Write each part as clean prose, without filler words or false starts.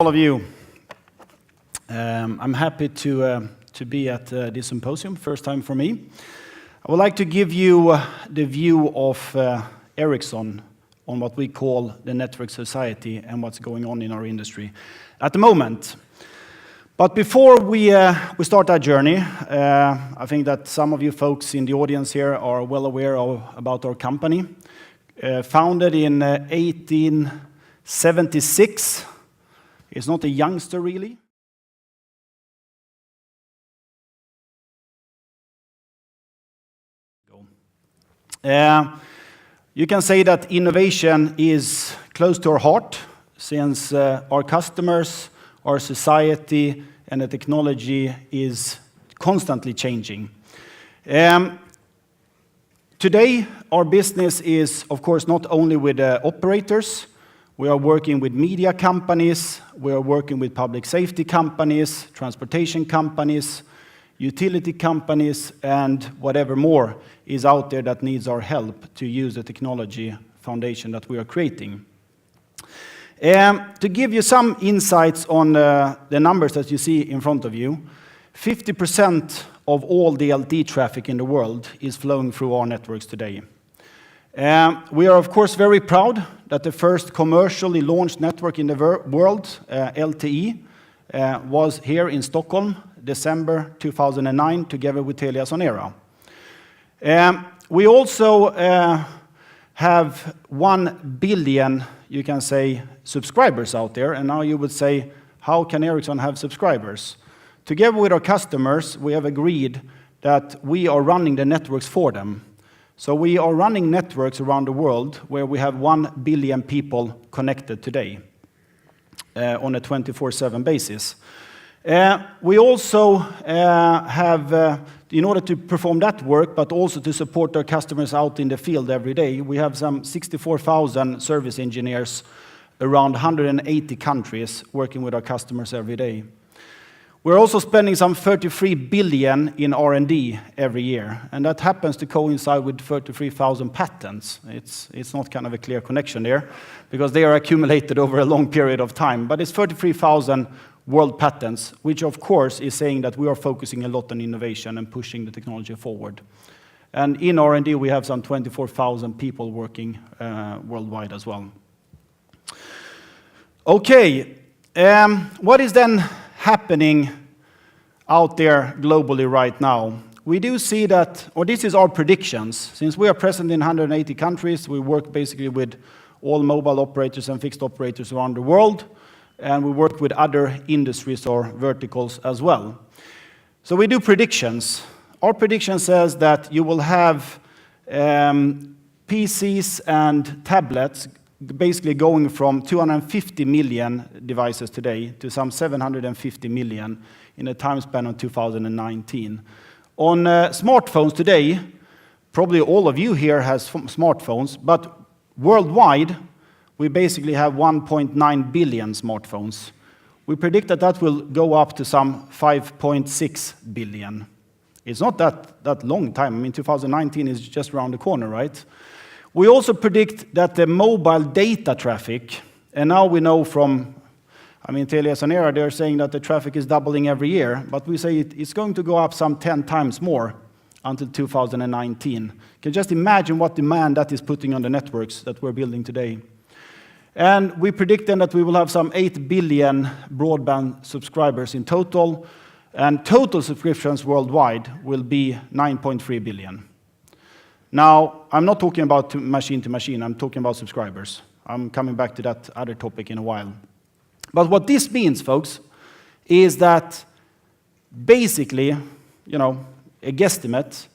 All of you. I'm happy to be at this symposium, first time for me. I would like to give you the view of Ericsson on what we call the network society and what's going on in our industry at the moment. But before we start our journey, I think that some of you folks in the audience here are well aware about our company. Founded in 1876. It's not a youngster, really. You can say that innovation is close to our heart, since our customers, our society, and the technology is constantly changing. Today, our business is, of course, not only with operators. We are working with media companies, we are working with public safety companies, transportation companies, utility companies, and whatever more is out there that needs our help to use the technology foundation that we are creating. To give you some insights on the numbers that you see in front of you, 50% of all DLT traffic in the world is flowing through our networks today. We are, of course, very proud that the first commercially launched network in the world, LTE, was here in Stockholm, December 2009, together with Telia Sonera. We also have 1 billion, you can say, subscribers out there, and now you would say, how can Ericsson have subscribers? Together with our customers, we have agreed that we are running the networks for them. So we are running networks around the world where we have 1 billion people connected today on a 24/7 basis. We also have, in order to perform that work, but also to support our customers out in the field every day, we have some 64,000 service engineers around 180 countries working with our customers every day. We're also spending some 33 billion in R&D every year, and that happens to coincide with 33,000 patents. It's not kind of a clear connection there, because they are accumulated over a long period of time, but it's 33,000 world patents, which of course is saying that we are focusing a lot on innovation and pushing the technology forward. And in R&D we have some 24,000 people working worldwide as well. Okay, what is then happening out there globally right now? We do see that, or this is our predictions, since we are present in 180 countries, we work basically with all mobile operators and fixed operators around the world, and we work with other industries or verticals as well. So we do predictions. Our prediction says that you will have PCs and tablets basically going from 250 million devices today to some 750 million in a time span of 2019. On smartphones today, probably all of you here has smartphones, but worldwide, we basically have 1.9 billion smartphones. We predict that that will go up to some 5.6 billion. It's not that long time. I mean, 2019 is just around the corner, right? We also predict that the mobile data traffic, and now we know from, Telia Sonera, they're saying that the traffic is doubling every year, but we say it's going to go up some 10 times more until 2019. You can just imagine what demand that is putting on the networks that we're building today. And we predict then that we will have some 8 billion broadband subscribers in total, and total subscriptions worldwide will be 9.3 billion. Now, I'm not talking about machine to machine, I'm talking about subscribers. I'm coming back to that other topic in a while. But what this means, folks, is that basically, a guesstimate,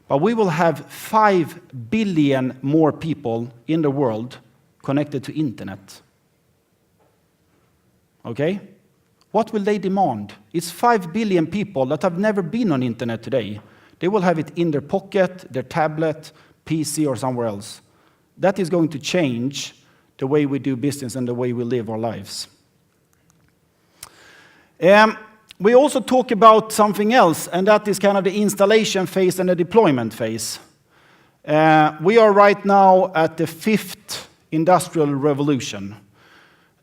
but we will have 5 billion more people in the world connected to internet. Okay? What will they demand? It's 5 billion people that have never been on internet today. They will have it in their pocket, their tablet, PC, or somewhere else. That is going to change the way we do business and the way we live our lives. We also talk about something else, and that is kind of the installation phase and the deployment phase. We are right now at the 5th industrial revolution.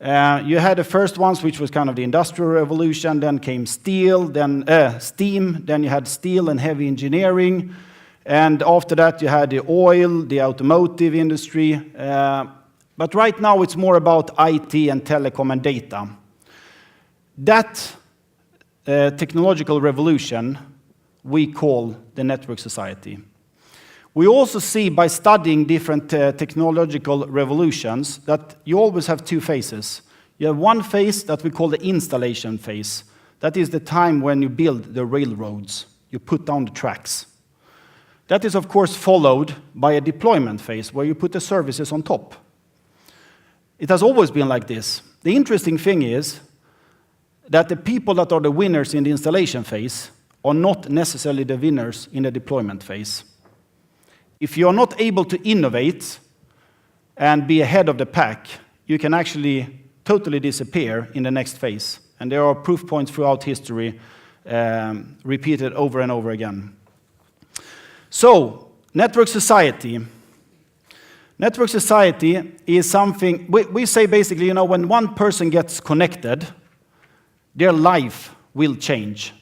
You had the first ones, which was kind of the Industrial Revolution, then came steel, then steam, then you had steel and heavy engineering, and after that you had the oil, the automotive industry, but right now it's more about IT and telecom and data. That technological revolution we call the network society. We also see by studying different technological revolutions that you always have two phases. You have one phase that we call the installation phase. That is the time when you build the railroads, you put down the tracks. That is of course followed by a deployment phase where you put the services on top. It has always been like this. The interesting thing is that the people that are the winners in the installation phase are not necessarily the winners in the deployment phase. If you're not able to innovate and be ahead of the pack, you can actually totally disappear in the next phase. And there are proof points throughout history repeated over and over again. So, network society. Network society is something, we say basically, you know, when one person gets connected, their life will change.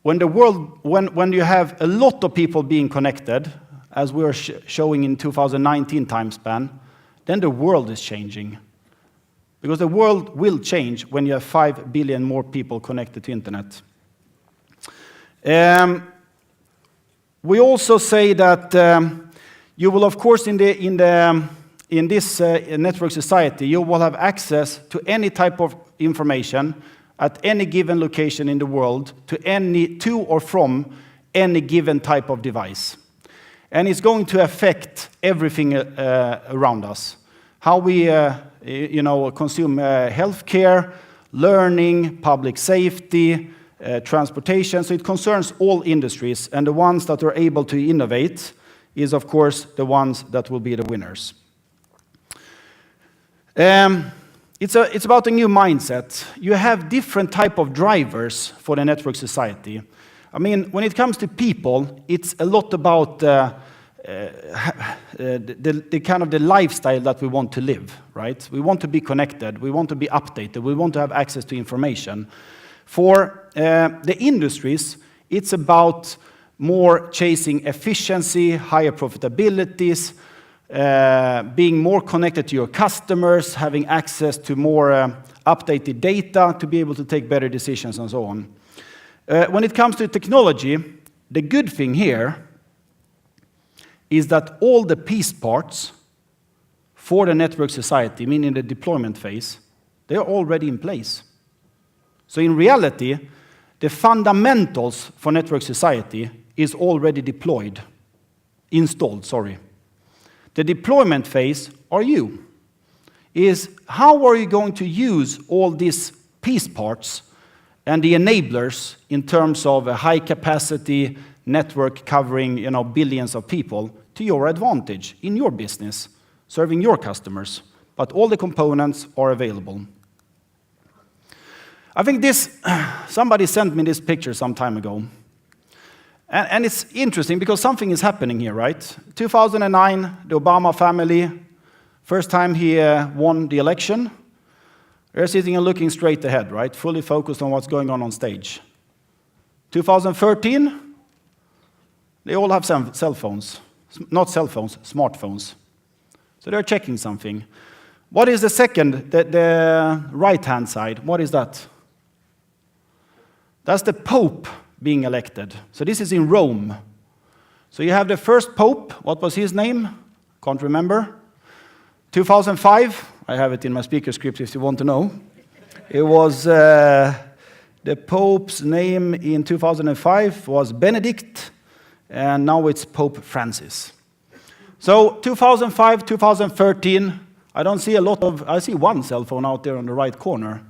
When you have a lot of people being connected, as we are showing in 2019 time span, then the world is changing. Because the world will change when you have 5 billion more people connected to internet. We also say that you will, of course, in this network society, you will have access to any type of information at any given location in the world, to or from any given type of device. And it's going to affect everything around us. How we consume healthcare, learning, public safety, transportation. So it concerns all industries, and the ones that are able to innovate is, of course, the ones that will be the winners. It's about a new mindset. You have different type of drivers for the network society. I mean, when it comes to people, it's a lot about the kind of the lifestyle that we want to live, right? We want to be connected, we want to be updated, we want to have access to information. For the industries, it's about more chasing efficiency, higher profitabilities, being more connected to your customers, having access to more updated data to be able to take better decisions and so on. When it comes to technology, the good thing here is that all the piece parts for the network society, meaning the deployment phase, they are already in place. So in reality, the fundamentals for network society is already installed. The deployment phase are you. Is how are you going to use all these piece parts and the enablers in terms of a high capacity network covering billions of people to your advantage in your business, serving your customers. But all the components are available. I think somebody sent me this picture some time ago. And it's interesting because something is happening here, right? 2009, the Obama family, first time he won the election. They're sitting and looking straight ahead, right? Fully focused on what's going on stage. 2013, they all have cell phones. Not cell phones, smartphones. So they're checking something. What is the second, the right-hand side? What is that? That's the Pope being elected. So this is in Rome. So you have the first Pope. What was his name? Can't remember. 2005. I have it in my speaker script if you want to know. It was the Pope's name in 2005 was Benedict, and now it's Pope Francis. So 2005, 2013, I see one cell phone out there on the right corner,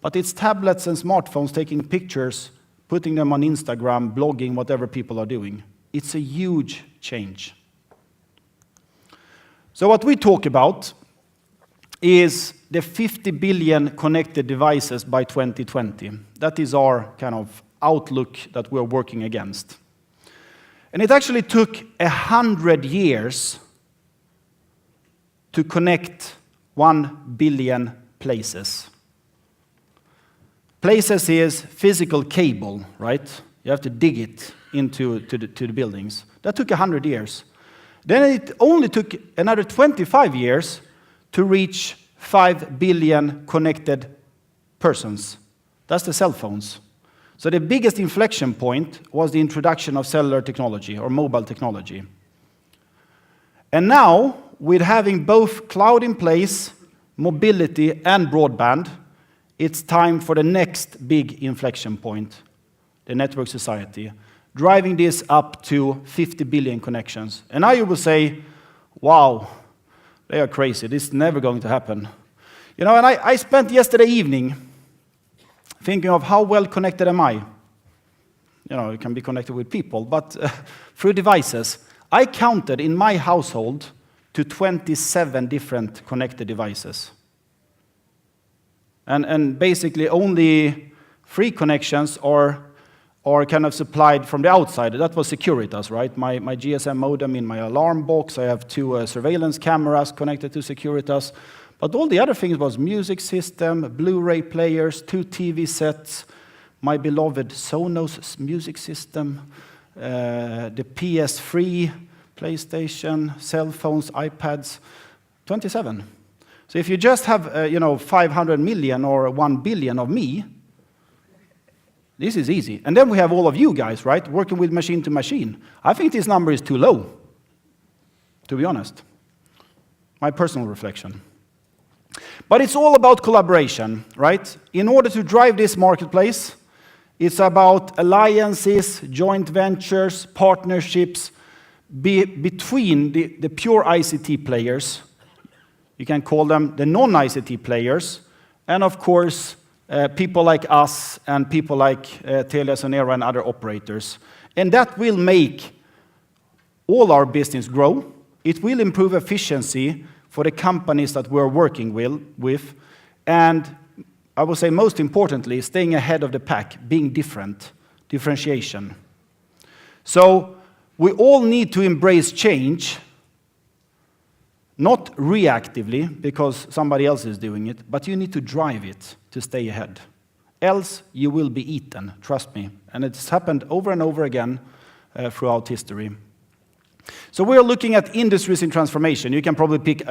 but it's tablets and smartphones taking pictures, putting them on Instagram, blogging, whatever people are doing. It's a huge change. So what we talk about is the 50 billion connected devices by 2020. That is our kind of outlook that we're working against. And it actually took 100 years to connect 1 billion places. Places is physical cable, right? You have to dig it into the buildings. That took 100 years. Then it only took another 25 years to reach 5 billion connected persons. That's the cell phones. So the biggest inflection point was the introduction of cellular technology or mobile technology. And now, with having both cloud in place, mobility and broadband, it's time for the next big inflection point, the network society, driving this up to 50 billion connections. And now you will say, wow, they are crazy. This is never going to happen. You know, and I spent yesterday evening thinking of how well connected am I? You know, you can be connected with people, but through devices. I counted in my household to 27 different connected devices. And basically only 3 connections are kind of supplied from the outside. That was Securitas, right? My GSM modem in my alarm box. I have 2 surveillance cameras connected to Securitas. But all the other things was music system, Blu-ray players, 2 TV sets, my beloved Sonos music system, the PS3, PlayStation, cell phones, iPads, 27. So if you just have, 500 million or 1 billion of me, this is easy. And then we have all of you guys, right, working with machine to machine. I think this number is too low, to be honest. My personal reflection. But it's all about collaboration, right? In order to drive this marketplace, it's about alliances, joint ventures, partnerships between the pure ICT players. You can call them the non-ICT players, and of course, people like us and people like Telia Sonera and other operators. And that will make all our business grow. It will improve efficiency for the companies that we're working with, and I would say most importantly, staying ahead of the pack, being different, differentiation. So we all need to embrace change, not reactively, because somebody else is doing it, but you need to drive it to stay ahead. Else you will be eaten, trust me. And it's happened over and over again throughout history. So we're looking at industries in transformation. You can probably pick,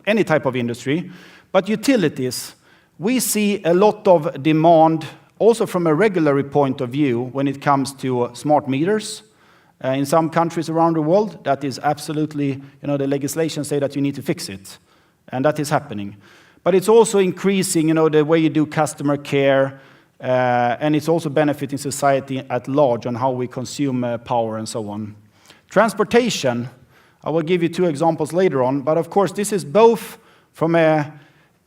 any type of industry. But utilities, we see a lot of demand, also from a regulatory point of view, when it comes to smart meters. In some countries around the world, that is absolutely, the legislation say that you need to fix it. And that is happening. But it's also increasing, the way you do customer care, and it's also benefiting society at large on how we consume power and so on. Transportation, I will give you 2 examples later on, but of course this is both from a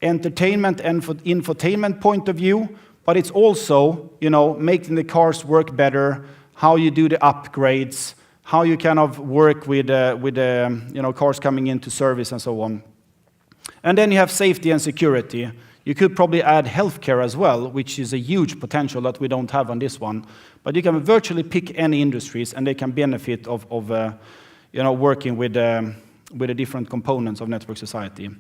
entertainment and infotainment point of view, but it's also, making the cars work better, how you do the upgrades, how you kind of work with cars coming into service and so on. And then you have safety and security. You could probably add healthcare as well, which is a huge potential that we don't have on this one. But you can virtually pick any industries, and they can benefit of working with the different components of network society.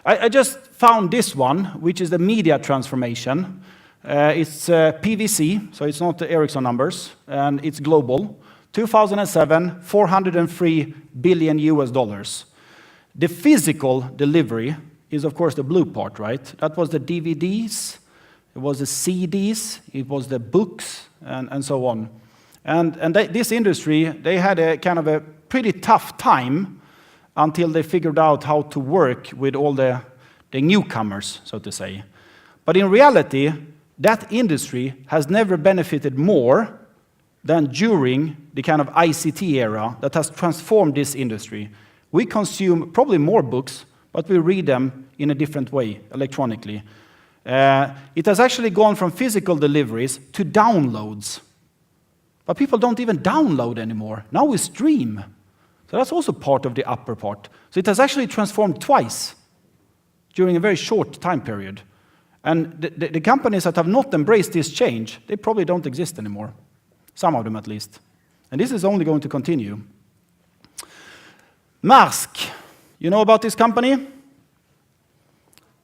I just found this one, which is the media transformation. It's PVC, so it's not the Ericsson numbers, and it's global. 2007, $403 billion US. The physical delivery is, of course, the blue part, right? That was the DVDs, it was the CDs, it was the books, and so on. And this industry, they had a kind of a pretty tough time until they figured out how to work with all the newcomers, so to say. But in reality, that industry has never benefited more than during the kind of ICT era that has transformed this industry. We consume probably more books, but we read them in a different way, electronically. It has actually gone from physical deliveries to downloads. But people don't even download anymore. Now we stream. So that's also part of the upper part. So it has actually transformed twice during a very short time period. And the companies that have not embraced this change, they probably don't exist anymore. Some of them at least. And this is only going to continue. Maersk, you know about this company?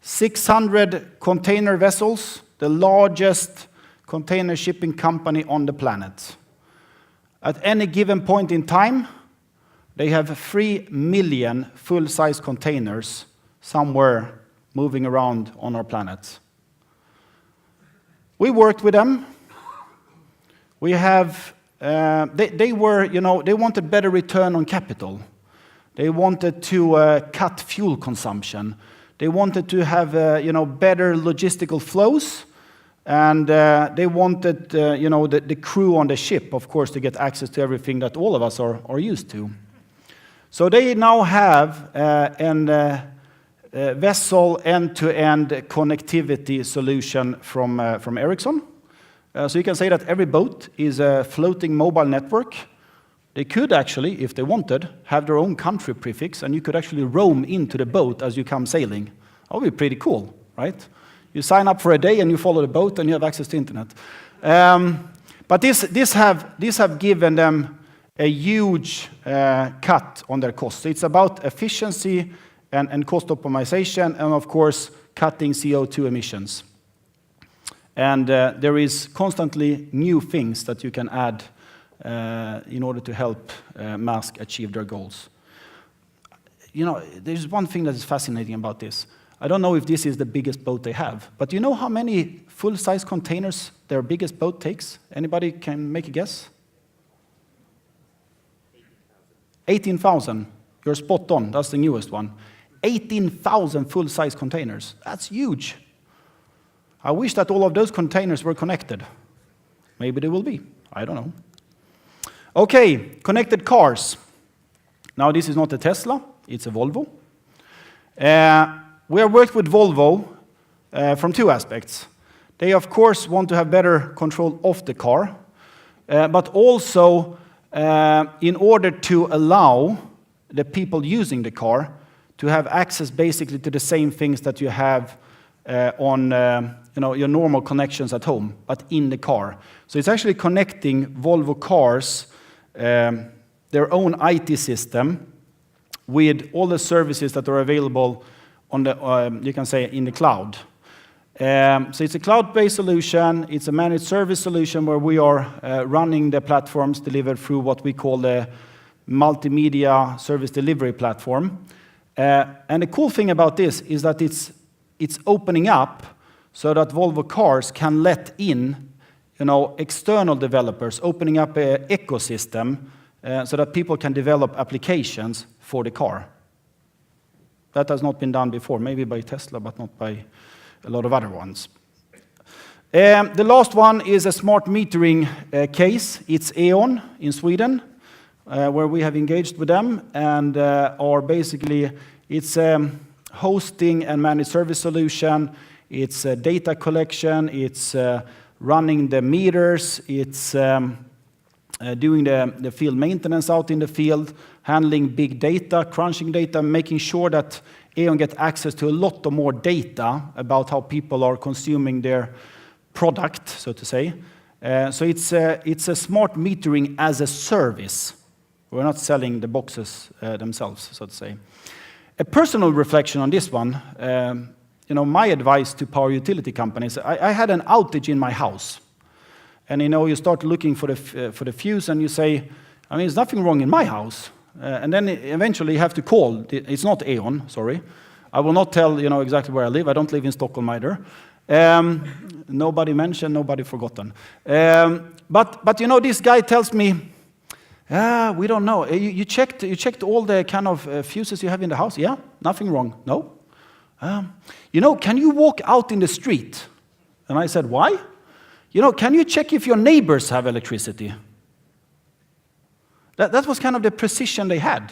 600 container vessels, the largest container shipping company on the planet. At any given point in time, they have 3 million full-size containers somewhere moving around on our planet. We worked with them. We have, they wanted better return on capital. They wanted to cut fuel consumption. They wanted to have, better logistical flows. And they wanted, the crew on the ship, of course, to get access to everything that all of us are used to. So they now have a vessel end-to-end connectivity solution from Ericsson. So you can say that every boat is a floating mobile network. They could actually, if they wanted, have their own country prefix, and you could actually roam into the boat as you come sailing. That would be pretty cool, right? You sign up for a day and you follow the boat and you have access to internet. But this have given them a huge cut on their costs. It's about efficiency and cost optimization, and of course, cutting CO2 emissions. And there is constantly new things that you can add in order to help Maersk achieve their goals. There's one thing that is fascinating about this. I don't know if this is the biggest boat they have, but you know how many full-size containers their biggest boat takes? Anybody can make a guess? 18,000. You're spot on. That's the newest one. 18,000 full-size containers. That's huge. I wish that all of those containers were connected. Maybe they will be. I don't know. Okay, connected cars. Now, this is not a Tesla. It's a Volvo. We have worked with Volvo from two aspects. They, of course, want to have better control of the car, but also in order to allow the people using the car to have access basically to the same things that you have on your normal connections at home, but in the car. So it's actually connecting Volvo cars, their own IT system, with all the services that are available on the, you can say, in the cloud. So it's a cloud-based solution. It's a managed service solution where we are running the platforms delivered through what we call the multimedia service delivery platform. And the cool thing about this is that it's opening up so that Volvo cars can let in, external developers, opening up an ecosystem so that people can develop applications for the car. That has not been done before, maybe by Tesla, but not by a lot of other ones. The last one is a smart metering case. It's E.ON in Sweden, where we have engaged with them, and it's a hosting and managed service solution. It's data collection. It's running the meters. It's doing the field maintenance out in the field, handling big data, crunching data, making sure that E.ON get access to a lot of more data about how people are consuming their product, so to say. So it's a smart metering as a service. We're not selling the boxes themselves, so to say. A personal reflection on this one, my advice to power utility companies, I had an outage in my house. And you start looking for the fuse, and you say, there's nothing wrong in my house. And then eventually you have to call. It's not E.ON, sorry. I will not tell exactly where I live. I don't live in Stockholm either. Nobody mentioned, nobody forgotten. But this guy tells me, we don't know. You checked all the kind of fuses you have in the house? Yeah, nothing wrong. No. Can you walk out in the street? And I said, why? Can you check if your neighbors have electricity? That was kind of the precision they had,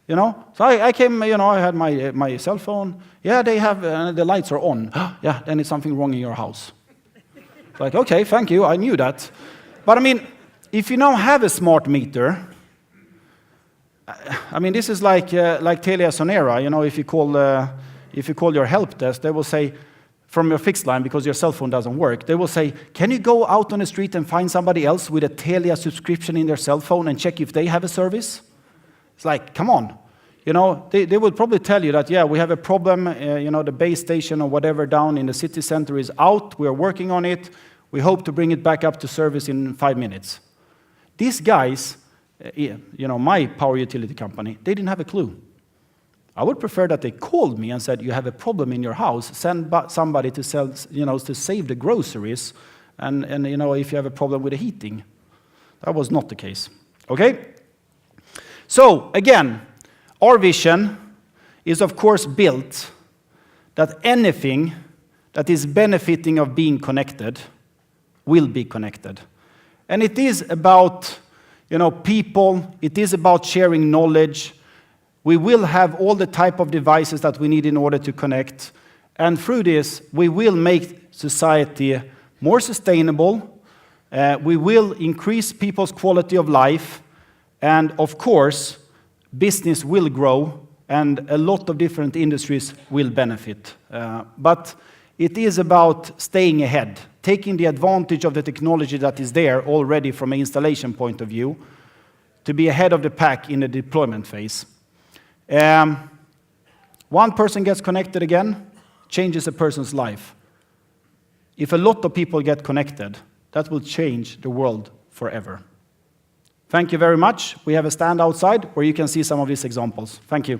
So I came, I had my cell phone. Yeah, they have, the lights are on. Yeah, then it's something wrong in your house. It's like, okay, thank you, I knew that. But if you now have a smart meter, this is like Telia Sonera, if you call your help desk, they will say, from your fixed line, because your cell phone doesn't work, they will say, can you go out on the street and find somebody else with a Telia subscription in their cell phone and check if they have a service? It's like, come on. You know, they would probably tell you that, yeah, we have a problem, you know, the base station or whatever down in the city center is out, we are working on it, we hope to bring it back up to service in 5 minutes. These guys, you know, my power utility company, they didn't have a clue. I would prefer that they called me and said, you have a problem in your house, send somebody to sell, you know, to save the groceries, and you know, if you have a problem with the heating. That was not the case. Okay? So, again, our vision is of course built that anything that is benefiting of being connected will be connected. And it is about, you know, people, it is about sharing knowledge. We will have all the type of devices that we need in order to connect. And through this, we will make society more sustainable. We will increase people's quality of life. And of course, business will grow and a lot of different industries will benefit. But it is about staying ahead, taking the advantage of the technology that is there already from an installation point of view, to be ahead of the pack in the deployment phase. One person gets connected again, changes a person's life. If a lot of people get connected, that will change the world forever. Thank you very much. We have a stand outside where you can see some of these examples. Thank you.